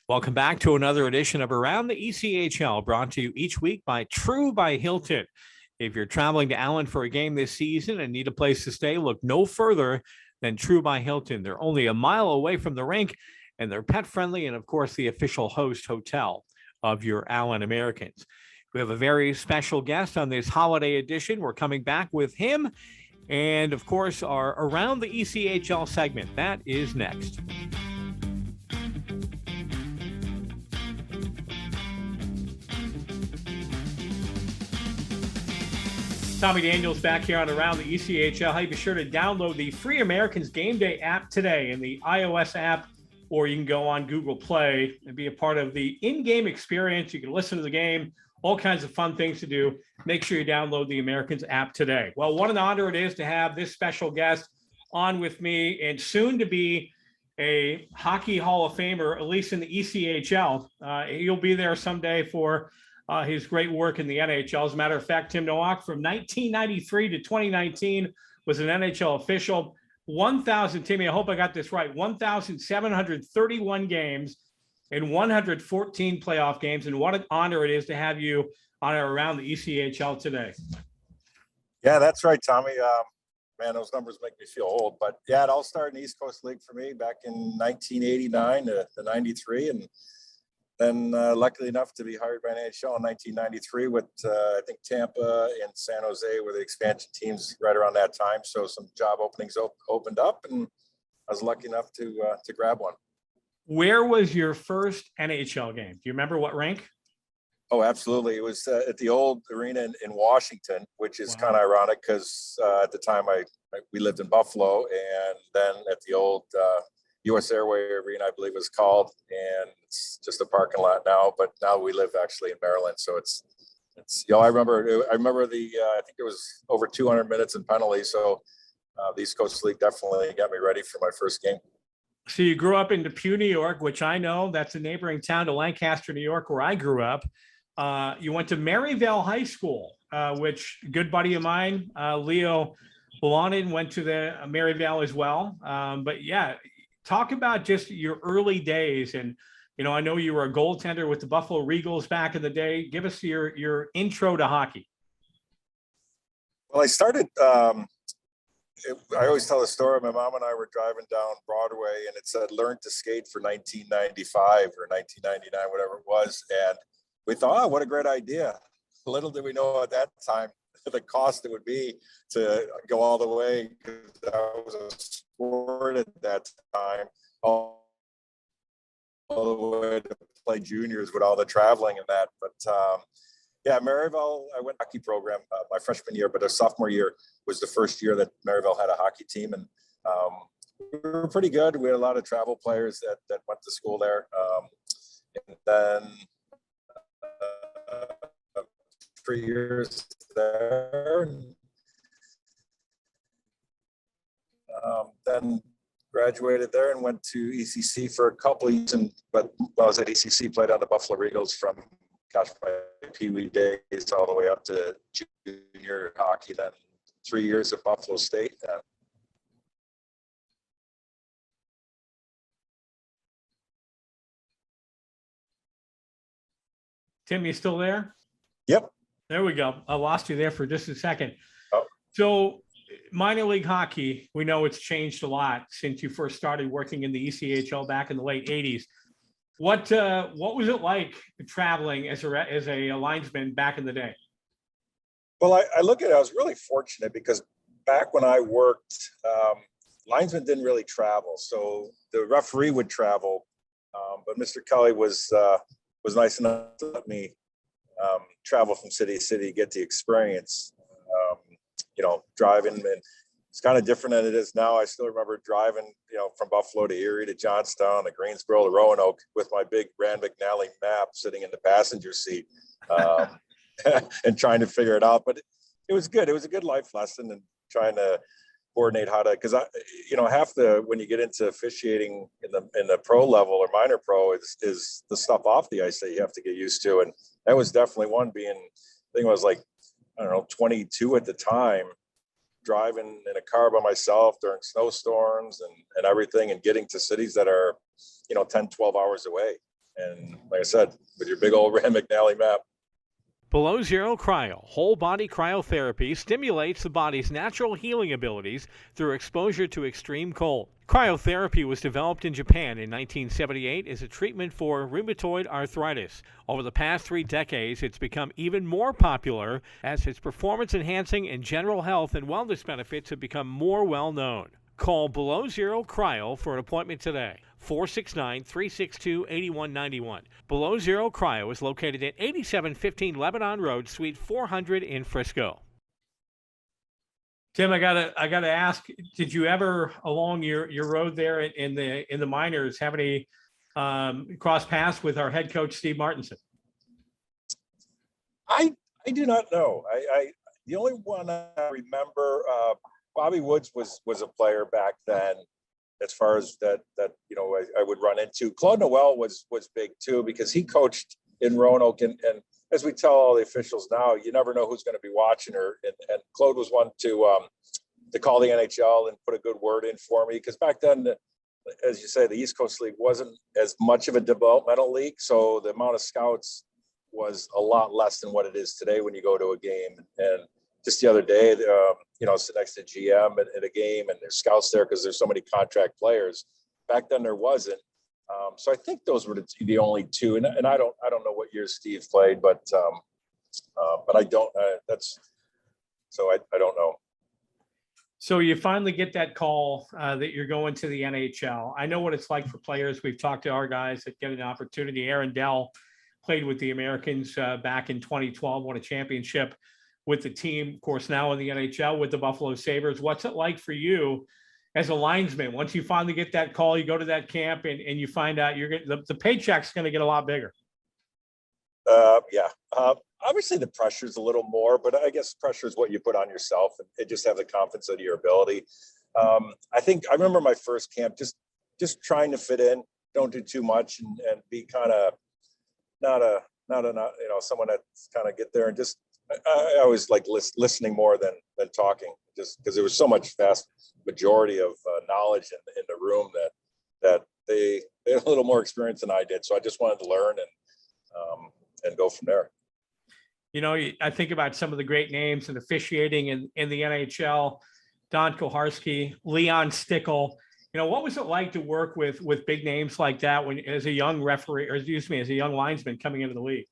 Welcome back to another edition of Around the ECHL, brought to you each week by TRU by Hilton. If you're traveling to Allen for a game this season and need a place to stay, look no further than TRU by Hilton. They're only a mile away from the rink, and they're pet-friendly and, of course, the official host hotel of your Allen Americans. We have a very special guest on this holiday edition. We're coming back with him and, of course, our Around the ECHL segment. That is next. Tommy Daniels back here on Around the ECHL. Hey, be sure to download the free Americans Game Day app today in the iOS app, or you can go on Google Play and be a part of the in-game experience. You can listen to the game, all kinds of fun things to do. Make sure you download the Americans app today. Well, what an honor it is to have this special guest on with me, and soon to be a Hockey Hall of Famer, at least in the ECHL. He'll be there someday for his great work in the NHL. As a matter of fact, Tim Nowak from 1993 to 2019 was an NHL official. Timmy, I hope I got this right, 1,731 games and 114 playoff games. And what an honor it is to have you on Around the ECHL today. Yeah, that's right, Tommy. Man, those numbers make me feel old. But yeah, it all started in the East Coast League for me back in 1989 to 93. And then luckily enough to be hired by NHL in 1993 with, I think, Tampa and San Jose were the expansion teams right around that time. So some job openings opened up, and I was lucky enough to grab one. Where was your first NHL game? Do you remember what rink? Oh, absolutely. It was at the old arena in Washington, which is kind of ironic because at the time we lived in Buffalo, and then at the old U.S. Airway Arena, I believe it was called, and it's just a parking lot now. But now we live actually in Maryland, so it's I remember the I think it was over 200 minutes in penalties. So the East Coast League definitely got me ready for my first game. So you grew up in Depew, New York, which I know that's a neighboring town to Lancaster, New York, where I grew up. You went to Maryvale High School, which a good buddy of mine, Leo Bolanin, went to the Maryvale as well. But yeah. Talk about just your early days. And, I know you were a goaltender with the Buffalo Regals back in the day. Give us your intro to hockey. Well, I started, I always tell the story. My mom and I were driving down Broadway, and it said, learn to skate for 1995 or 1999, whatever it was. And we thought, oh, what a great idea. Little did we know at that time the cost it would be to go all the way, because that was a sport at that time, all the way to play juniors with all the traveling and that. But yeah, Maryvale, I went hockey program my freshman year, but our sophomore year was the first year that Maryvale had a hockey team, and we were pretty good. We had a lot of travel players that went to school there, and then 3 years there. Then graduated there and went to ECC for a couple of years. But while I was at ECC, played on the Buffalo Regals from, my Pee Wee days all the way up to junior hockey. Then 3 years at Buffalo State. Tim, you still there? Yep. There we go. I lost you there for just a second. Oh. So minor league hockey, we know it's changed a lot since you first started working in the ECHL back in the late 80s. What was it like traveling as a linesman back in the day? Well, I look at it, I was really fortunate because back when I worked, linesmen didn't really travel. So the referee would travel, but Mr. Kelly was nice enough to let me travel from city to city, get the experience, driving. And it's kind of different than it is now. I still remember driving, from Buffalo to Erie to Johnstown to Greensboro to Roanoke with my big Rand McNally map sitting in the passenger seat and trying to figure it out. But it was good. It was a good life lesson, and trying to coordinate how to, because when you get into officiating in the pro level or minor pro is the stuff off the ice that you have to get used to. And that was definitely one, I think I was like, 22 at the time, driving in a car by myself during snowstorms and everything, and getting to cities that are, 10, 12 hours away. And like I said, with your big old Rand McNally map. Below Zero Cryo, whole body cryotherapy stimulates the body's natural healing abilities through exposure to extreme cold. Cryotherapy was developed in Japan in 1978 as a treatment for rheumatoid arthritis. Over the past 3 decades, it's become even more popular as its performance-enhancing and general health and wellness benefits have become more well-known. Call Below Zero Cryo for an appointment today. 469-362-8191. Below Zero Cryo is located at 8715 Lebanon Road, Suite 400 in Frisco. Tim, I gotta ask, did you ever along your road there in the minors have any cross paths with our head coach Steve Martinson? I do not know. I the only one I remember, Bobby Woods was a player back then. As far as that I would run into. Claude Noel was big too, because he coached in Roanoke, and as we tell all the officials now, you never know who's going to be watching her. And Claude was one to call the NHL and put a good word in for me, because back then, as you say, the East Coast League wasn't as much of a developmental league, so the amount of scouts was a lot less than what it is today when you go to a game. And just the other day, sit next to GM at a game, and there's scouts there because there's so many contract players. Back then there wasn't. So I think those were the only two. And I don't know what year Steve played, but I don't. I don't know. So you finally get that call that you're going to the NHL. I know what it's like for players. We've talked to our guys that get an opportunity. Aaron Dell played with the Americans back in 2012, won a championship with the team, of course, now in the NHL with the Buffalo Sabres. What's it like for you as a linesman? Once you finally get that call, you go to that camp and you find out the paycheck's going to get a lot bigger. Yeah. Obviously the pressure is a little more, but I guess pressure is what you put on yourself and just have the confidence of your ability. I remember my first camp, just trying to fit in, don't do too much, and be kind of not someone that's kind of get there and just, I always like listening more than talking, just because there was so much vast majority of knowledge in the room that they had a little more experience than I did. So I just wanted to learn and go from there. I think about some of the great names in officiating in the NHL, Don Koharski, Leon Stickle. What was it like to work with big names like that as a young referee, or excuse me, as a young linesman coming into the league?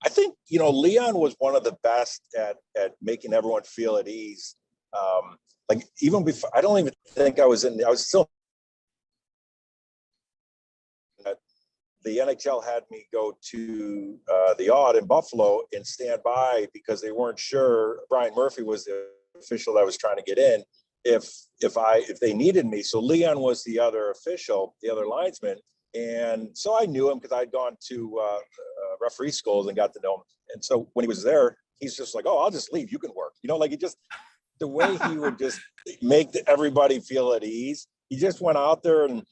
I think, Leon was one of the best at making everyone feel at ease. Like even before, I don't even think I was still, the NHL had me go to the Odd in Buffalo and stand by because they weren't sure. Brian Murphy was the official that was trying to get in if they needed me. So Leon was the other official, the other linesman. And so I knew him because I'd gone to referee schools and got to know him. And so when he was there, he's just like, "Oh, I'll just leave. You can work." Like the way he would just make everybody feel at ease. He just went out there and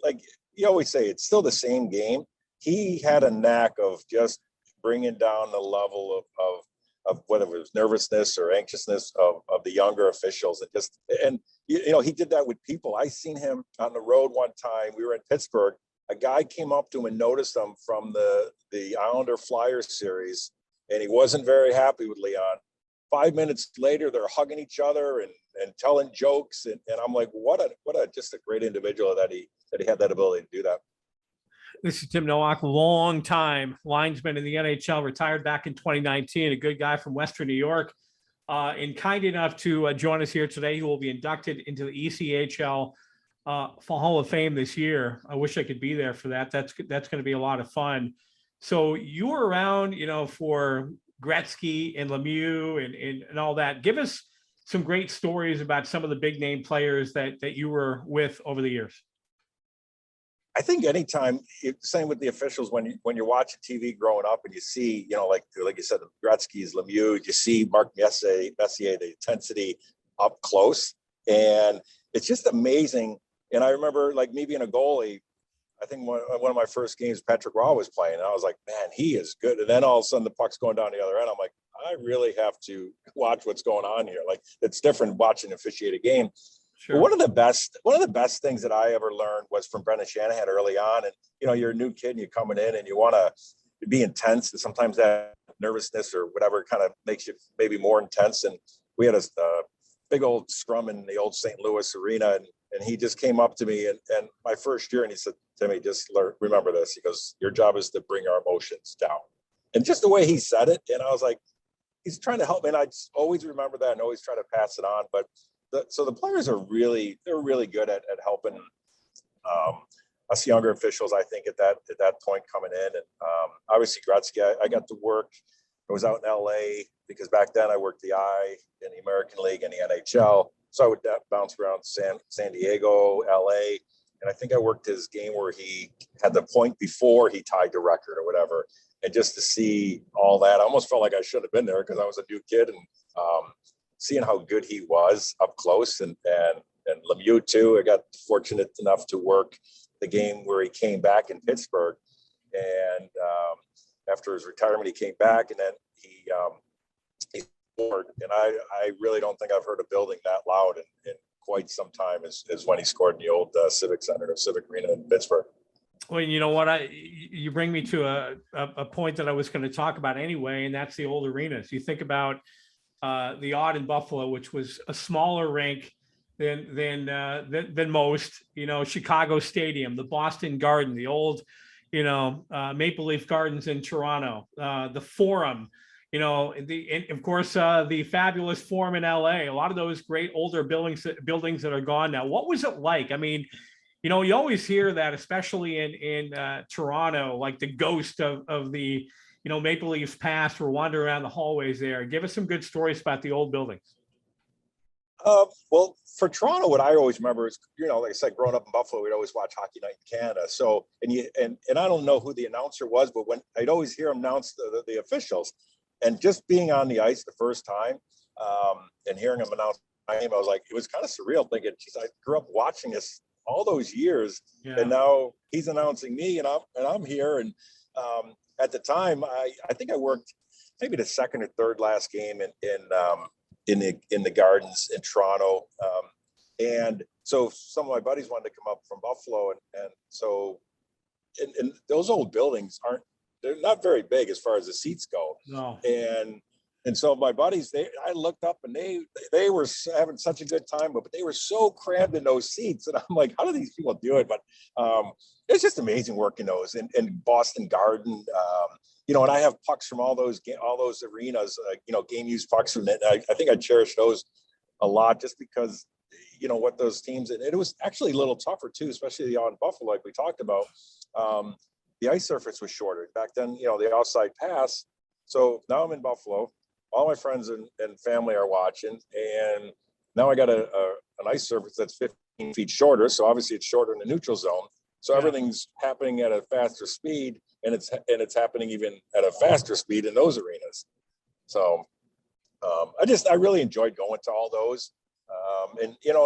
like you always say, it's still the same game. He had a knack of just bringing down the level of whether it was nervousness or anxiousness of the younger officials. And he did that with people. I seen him on the road one time. We were in Pittsburgh. A guy came up to him and noticed him from the Islander Flyers series, and he wasn't very happy with Leon. 5 minutes later, they're hugging each other and telling jokes, and I'm like, what a just a great individual that he had that ability to do that. This is Tim Nowak, long time linesman in the NHL, retired back in 2019, a good guy from Western New York, and kind enough to join us here today. He will be inducted into the ECHL Hall of Fame this year. I wish I could be there for that. That's going to be a lot of fun. So you were around, for Gretzky and Lemieux and all that. Give us some great stories about some of the big name players that you were with over the years. I think anytime, same with the officials, when you're watching TV growing up and you see, like you said, the Gretzky's, Lemieux, you see Mark Messier, the intensity up close, and it's just amazing. And I remember, like, me being a goalie, I think one of my first games, Patrick Raw was playing, and I was like, man, he is good. And then all of a sudden the puck's going down the other end. I'm like, I really have to watch what's going on here. Like, it's different watching officiate a game. Sure. One of the best things that I ever learned was from Brendan Shanahan early on. And, you're a new kid and you're coming in and you want to be intense. And sometimes that nervousness or whatever kind of makes you maybe more intense. And we had a big old scrum in the old St. Louis arena. And he just came up to me and my first year and he said, Timmy, just remember this. He goes, your job is to bring our emotions down. And just the way he said it. And I was like, he's trying to help me. And I just always remember that and always try to pass it on. But so the players are really good at helping us younger officials, I think, at that point coming in. And obviously Gretzky, I got to work. I was out in LA because back then I worked the I in the American League and the NHL. So I would bounce around San Diego, LA. And I think I worked his game where he had the point before he tied the record or whatever. And just to see all that, I almost felt like I should have been there because I was a new kid. And seeing how good he was up close and Lemieux too. I got fortunate enough to work the game where he came back in Pittsburgh. And after his retirement, he came back and then he scored. And I really don't think I've heard a building that loud in quite some time as when he scored in the old Civic Center or Civic Arena in Pittsburgh. Well, you know what? You bring me to a point that I was going to talk about anyway, and that's the old arenas. You think about the Odd in Buffalo, which was a smaller rink than most. Chicago Stadium, the Boston Garden, the old, Maple Leaf Gardens in Toronto, the Forum. And of course, the fabulous Forum in LA. A lot of those great older buildings that are gone now. What was it like? I mean, you always hear that, especially in Toronto, like the ghost of the, Maple Leafs past were wandering around the hallways there. Give us some good stories about the old buildings. Well, for Toronto, what I always remember is, like I said, growing up in Buffalo, we'd always watch Hockey Night in Canada. So, and I don't know who the announcer was, but when I'd always hear him announce the officials, and just being on the ice the first time and hearing him announce my name, I was like, it was kind of surreal thinking, geez, I grew up watching this all those years, and now he's announcing me, and I'm here. And at the time, I think I worked maybe the second or third last game in the Gardens in Toronto, and so some of my buddies wanted to come up from Buffalo, and so and those old buildings they're not very big as far as the seats go. No. And so my buddies, I looked up and they were having such a good time, but they were so crammed in those seats. And I'm like, how do these people do it? But it's just amazing working those in Boston Garden. And I have pucks from all those arenas, game used pucks from it. I think I cherish those a lot just because, what those teams, and it was actually a little tougher too, especially on Buffalo, like we talked about. The ice surface was shorter back then, the outside pass. So now I'm in Buffalo. All my friends and family are watching, and now I got an ice surface that's 15 feet shorter. So obviously it's shorter in the neutral zone. So everything's happening at a faster speed, and it's happening even at a faster speed in those arenas. So I really enjoyed going to all those.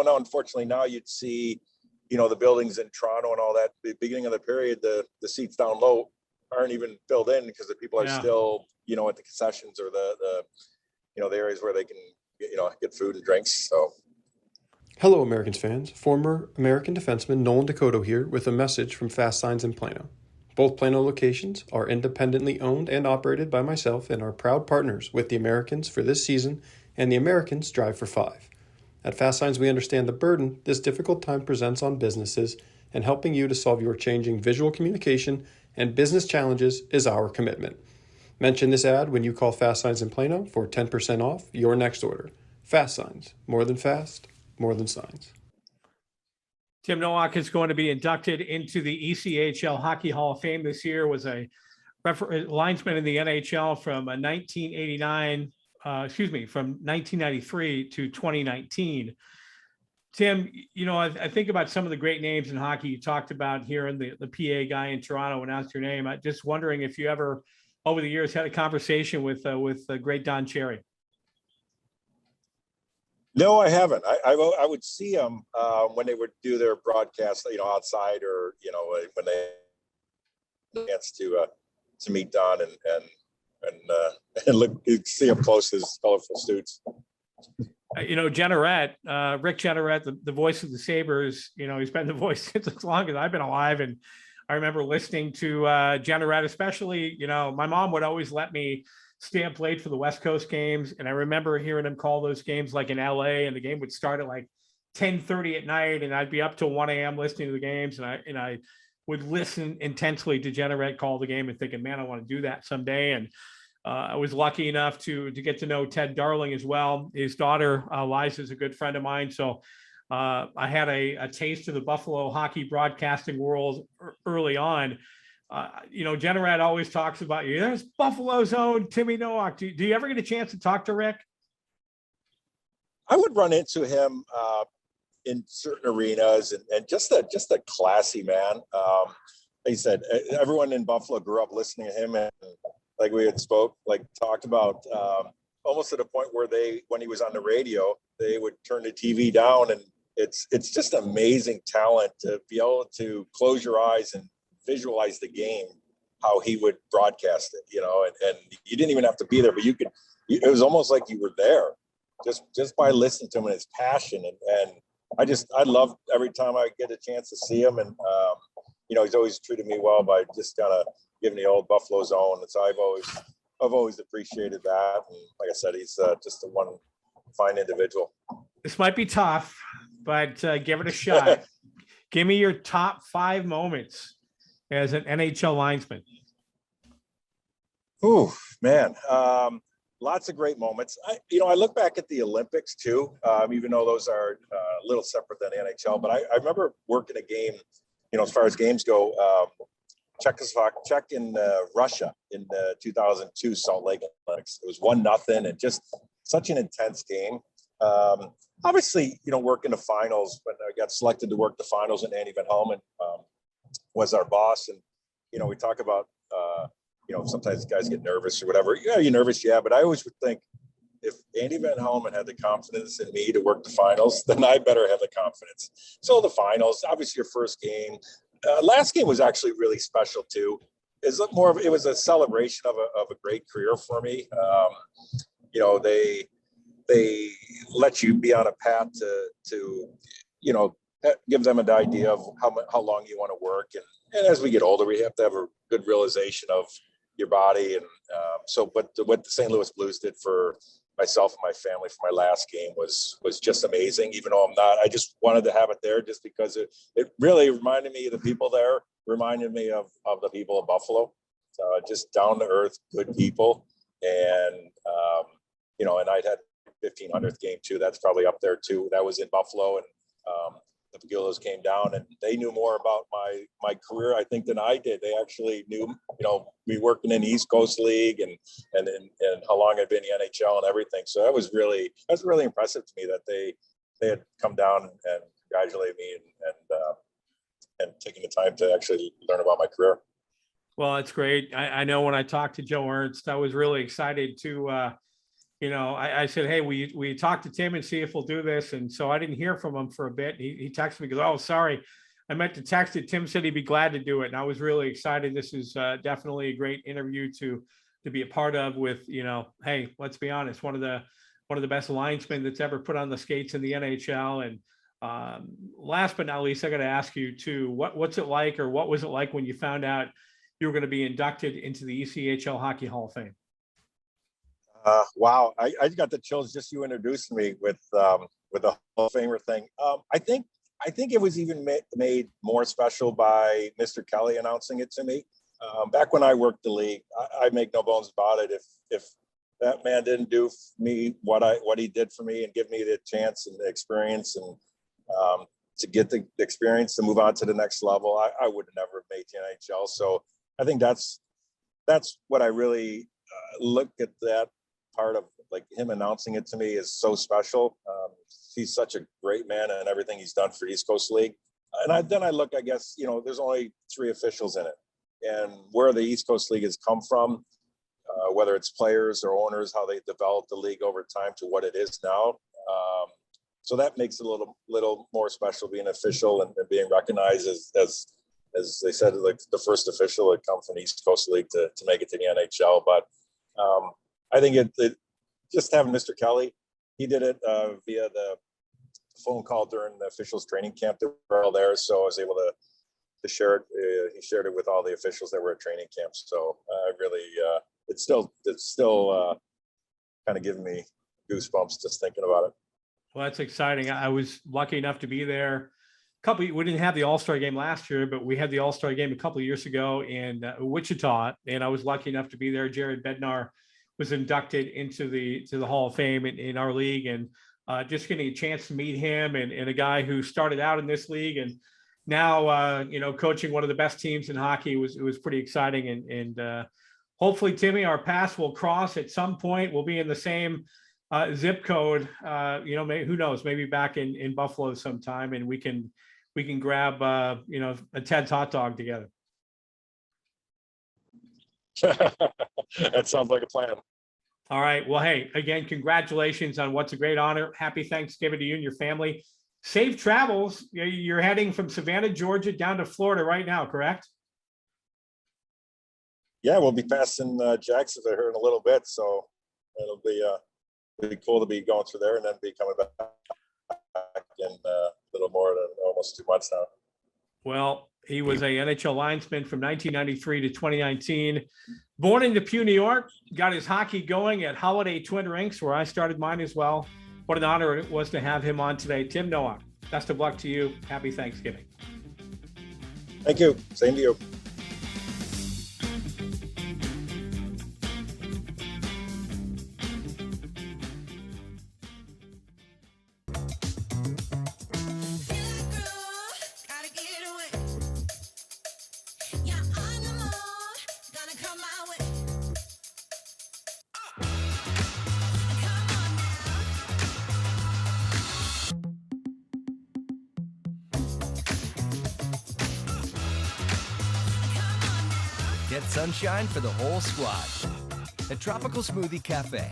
Now unfortunately now you'd see, the buildings in Toronto and all that. The beginning of the period, the seats down low aren't even filled in because the people are still, at the concessions or the areas where they can, get food and drinks. So. Hello, Americans fans. Former American defenseman Nolan Dakota here with a message from Fast Signs in Plano. Both Plano locations are independently owned and operated by myself and are proud partners with the Americans for this season and the Americans Drive for Five. At Fast Signs, we understand the burden this difficult time presents on businesses, and helping you to solve your changing visual communication and business challenges is our commitment. Mention this ad when you call Fast Signs in Plano for 10% off your next order. Fast Signs, more than fast, more than signs. Tim Nowak is going to be inducted into the ECHL Hockey Hall of Fame this year. Was a linesman in the NHL from 1993 to 2019. Tim, I think about some of the great names in hockey you talked about here, and the PA guy in Toronto announced your name. I'm just wondering if you ever, over the years, had a conversation with the great Don Cherry. No, I haven't. I would see them when they would do their broadcast, outside, or when they chance to meet Don and look, see him close, his colorful suits. Jenneret, Rick Jenneret, the voice of the Sabres, he's been the voice since as long as I've been alive. And I remember listening to Jenneret, especially, my mom would always let me stay up late for the West Coast games. And I remember hearing him call those games like in LA, and the game would start at like 10:30 at night, and I'd be up till 1 a.m. listening to the games. And I would listen intensely to Jenneret call the game and thinking, man, I want to do that someday. And I was lucky enough to get to know Ted Darling as well. His daughter, Liza, is a good friend of mine. So I had a taste of the Buffalo hockey broadcasting world early on. Jenneret always talks about you. There's Buffalo's own Timmy Nowak. Do you ever get a chance to talk to Rick? I would run into him in certain arenas, and just a classy man. Like I said, everyone in Buffalo grew up listening to him, and like we had talked about, almost to the point where when he was on the radio, they would turn the TV down, and it's just amazing talent to be able to close your eyes and visualize the game, how he would broadcast it, and you didn't even have to be there, but it was almost like you were there just by listening to him and his passion. And I love every time I get a chance to see him. And, he's always treated me well by just kind of giving the old Buffalo zone. And so I've always appreciated that. And like I said, he's just a one fine individual. This might be tough, but give it a shot. Give me your top 5 moments as an NHL linesman. Oh, man. Lots of great moments. I look back at the Olympics too, even though those are a little separate than the NHL. But I remember working a game, as far as games go, Czech in Russia in the 2002 Salt Lake Olympics. It was 1-0 and just such an intense game. Obviously, working the finals, when I got selected to work the finals, and Andy Van Helmen was our boss. And, we talk about, sometimes guys get nervous or whatever. Yeah, you're nervous. Yeah. But I always would think, if Andy Van Helmen had the confidence in me to work the finals, then I better have the confidence. So the finals, obviously your first game, last game was actually really special too. It was a celebration of a great career for me. They let you be on a path to give them an idea of how long you want to work. And as we get older, we have to have a good realization of your body. And but what the St. Louis Blues did for myself and my family for my last game was just amazing. Even though I just wanted to have it there just because it really reminded me of the people there, reminded me of the people of Buffalo. Just down to earth, good people. And, and I'd had 1500th game too. That's probably up there too. That was in Buffalo, and the Pagulos came down, and they knew more about my career, I think, than I did. They actually knew, me working in the East Coast League and how long I'd been in the NHL and everything. So that was really impressive to me that they had come down and congratulated me and taking the time to actually learn about my career. Well, it's great. I know when I talked to Joe Ernst, I was really excited to, I said, hey, we talk to Tim and see if we'll do this. And so I didn't hear from him for a bit. He texted me, goes, oh, sorry, I meant to text it. Tim said he'd be glad to do it. And I was really excited. This is definitely a great interview to be a part of with, hey, let's be honest, one of the best linesmen that's ever put on the skates in the NHL. And last but not least, I got to ask you too, what's it like, or what was it like when you found out you were going to be inducted into the ECHL Hockey Hall of Fame? Wow. I got the chills just you introduced me with the Hall of Famer thing. I think it was even made more special by Mr. Kelly announcing it to me. Back when I worked the league, I make no bones about it. If that man didn't do for me what he did for me and give me the chance and the experience and to get the experience to move on to the next level, I would have never made the NHL. So I think that's what I really look at. That part of like him announcing it to me is so special. He's such a great man and everything he's done for East Coast League. And then I look, I guess, there's only 3 officials in it, and where the East Coast League has come from, whether it's players or owners, how they developed the league over time to what it is now. So that makes it a little more special being official and being recognized as they said, like the first official that come from the East Coast League to make it to the NHL. But I think it just having Mr. Kelly, he did it via the phone call during the officials training camp. They were all there, so I was able to share it. He shared it with all the officials that were at training camp. So really, it's still kind of giving me goosebumps just thinking about it. Well, that's exciting. I was lucky enough to be there. We didn't have the All-Star game last year, but we had the All-Star game a couple of years ago in Wichita, and I was lucky enough to be there. Jared Bednar was inducted into the Hall of Fame in our league, and just getting a chance to meet him and a guy who started out in this league and now coaching one of the best teams in hockey was pretty exciting. And hopefully, Timmy, our paths will cross at some point. We'll be in the same zip code. Who knows? Maybe back in Buffalo sometime, and we can grab a Ted's hot dog together. That sounds like a plan. All right. Well, hey, again, congratulations on what's a great honor. Happy Thanksgiving to you and your family. Safe travels. You're heading from Savannah, Georgia down to Florida right now, correct? Yeah, we'll be passing Jacksonville here in a little bit, so it'll be cool to be going through there and then be coming back in a little more than almost 2 months now. Well, he was a NHL linesman from 1993 to 2019. Born in Depew, New York, got his hockey going at Holiday Twin Rinks, where I started mine as well. What an honor it was to have him on today. Tim Nowak, best of luck to you. Happy Thanksgiving. Thank you. Same to you. Get sunshine for the whole squad at Tropical Smoothie Cafe.